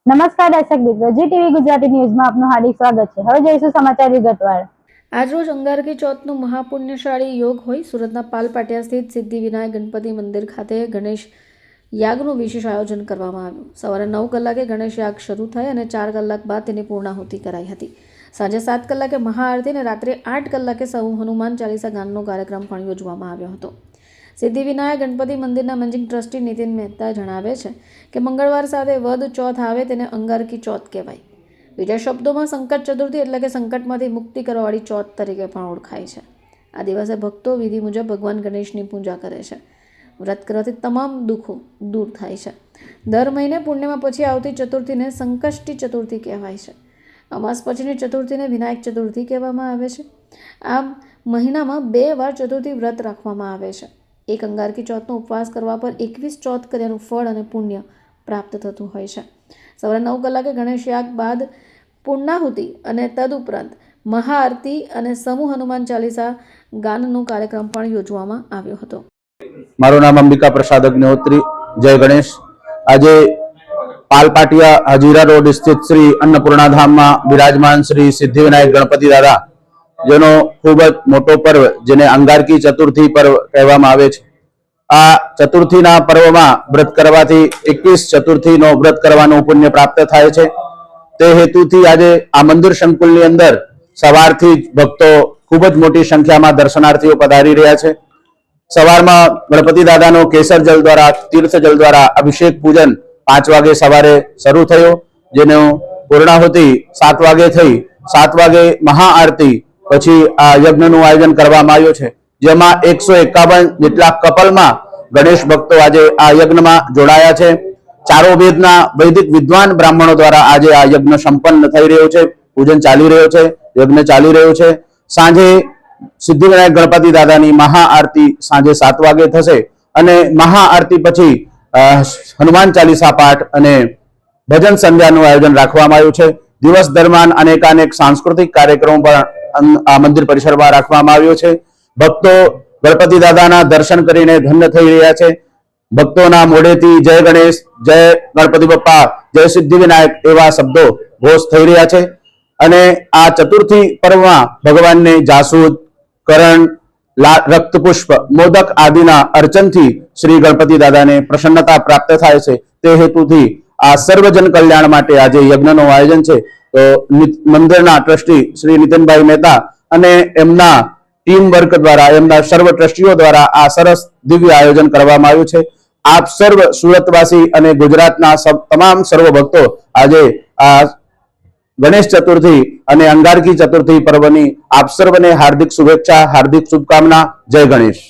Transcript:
નમસ્કાર દર્શક મિત્રો, જી ટીવી ગુજરાતી ન્યૂઝમાં આપનું હાર્દિક સ્વાગત છે। હવે જોઈશું સમાચાર વિગતવાર। આજરોજ અંગારકી ચોથનું મહાપુણ્યશાળી યોગ હોય સુરતના પાલપાટિયા સ્થિત સિદ્ધિવિનાયક ગણપતિ મંદિર ખાતે ગણેશ યાગનું વિશેષ આયોજન કરવામાં આવ્યું। સવારે 9 કલાકે ગણેશ યાગ શરૂ થઈ અને 4 કલાક બાદ તેની પૂર્ણાહુતિ કરાઈ હતી। સાંજે 7 કલાકે મહાઆરતી અને રાત્રે 8 કલાકે સૌ હનુમાન ચાલીસા ગાનનો કાર્યક્રમ પણ યોજવામાં આવ્યો હતો। સિદ્ધિવિનાયક ગણપતિ મંદિરના મેનેજિંગ ટ્રસ્ટી નીતિન મહેતા જણાવે છે કે મંગળવાર સાથે વદ ચોથ આવે તેને અંગારકી ચોથ કહેવાય। બીજા શબ્દોમાં સંકટ ચતુર્થી એટલે કે સંકટમાંથી મુક્તિ કરવાવાળી ચોથ તરીકે પણ ઓળખાય છે। આ દિવસે ભક્તો વિધિ મુજબ ભગવાન ગણેશની પૂજા કરે છે। વ્રત કરવાથી તમામ દુઃખો દૂર થાય છે। દર મહિને પૂર્ણિમા પછી આવતી ચતુર્થીને સંકષ્ટી ચતુર્થી કહેવાય છે। અમાસ પછીની ચતુર્થીને વિનાયક ચતુર્થી કહેવામાં આવે છે। આ મહિનામાં 2 વાર ચતુર્થી વ્રત રાખવામાં આવે છે। એક અંગારકી ચોથનો ઉપવાસ કરવા પર 21 ચોથ કર્યાનું ફળ અને પુણ્ય પ્રાપ્ત થતું હોય છે। સવારે 9 કલાકે ગણેશ યાગ બાદ પૂર્ણાહુતિ અને તદુપરાંત મહાઆરતી અને સમૂહ હનુમાન ચાલીસા ગાનનો કાર્યક્રમ પણ યોજવામાં આવ્યો હતો। મારું નામ અંબિકા પ્રસાદ અગ્નિહોત્રી। જય ગણેશ। આજે પાલપાટિયા હજીરા રોડ સ્થિત શ્રી अन्नपूर्णा धामમાં બિરાજમાન શ્રી સિદ્ધિવિનાયક ગણપતિ દાદા જેનો ખૂબ જ મોટો પર્વ જેને અંગારકી ચતુર્થી પર્વ કહેવામાં આવે છે। આ ચતુર્થીના પર્વમાં વ્રત કરવાથી 21 ચતુર્થીનો વ્રત કરવાનું પુણ્ય પ્રાપ્ત થાય છે। તે હેતુથી આજે આ મંદિર સંકુલની અંદર સવારથી જ ભક્તો ખૂબ જ મોટી સંખ્યામાં દર્શનાર્થીઓ પધારી રહ્યા છે। સવારમાં ગણપતિ દાદાનો કેસર જલ દ્વારા તીર્થ જલ દ્વારા અભિષેક પૂજન 5 વાગે સવારે શરૂ થયો, જેનો પૂર્ણાહુતિ 7 વાગે થઈ। 7 વાગે મહાઆરતી પછી આ યજ્ઞનું આયોજન કરવામાં આવ્યું છે, જેમાં 151 જેટલા કપલમાં ગણેશ ભક્તો આજે આ યજ્ઞમાં જોડાયા છે। ચારો વેદના વૈદિક વિદ્વાન બ્રાહ્મણો દ્વારા આજે આ યજ્ઞ સંપન્ન થઈ રહ્યો છે, પૂજન ચાલી રહ્યો છે, યજ્ઞ ચાલી રહ્યો છે। સાંજે સિદ્ધિવિનાયક ગણપતિ દાદાની મહાઆરતી સાંજે 7 વાગે થશે અને મહાઆરતી પછી હનુમાન ચાલીસા પાઠ અને ભજન સંધ્યાનું આયોજન રાખવામાં આવ્યું છે। દિવસ દરમિયાન અનેકાનેક સાંસ્કૃતિક કાર્યક્રમો પણ આ મંદિર પરિસરમાં રાખવામાં આવ્યો છે। ભક્તો ગણપતિ દાદાના દર્શન કરીને ધન્ય થઈ રહ્યા છે। ભક્તોના મોઢેથી જય ગણેશ, જય ગણપતિ બપ્પા, જય સિદ્ધિવિનાયક એવા શબ્દો ઘોષ થઈ રહ્યા છે। અને આ ચતુર્થી પર્વમાં ભગવાનને જાસૂદ, કરણ, રક્તપુષ્પ, મોદક આદિના અર્ચનથી શ્રી ગણપતિ દાદાને પ્રસન્નતા પ્રાપ્ત થાય છે। તે હેતુથી આ સર્વજન કલ્યાણ માટે આજે યજ્ઞનું આયોજન છે। તો મંદિરના ટ્રસ્ટી શ્રી નીતિનભાઈ મહેતા અને એમના ટીમ વર્ક દ્વારા, એમના સર્વ ટ્રસ્ટીઓ દ્વારા આ સરસ દિવ્ય આયોજન કરવામાં આવ્યું છે। આપ સર્વ સુરતવાસી અને ગુજરાતના તમામ સર્વ ભક્તો આજે આ ગણેશ ચતુર્થી અને અંગારકી ચતુર્થી પર્વની આપ સર્વને હાર્દિક શુભેચ્છા, હાર્દિક શુભકામના। જય ગણેશ।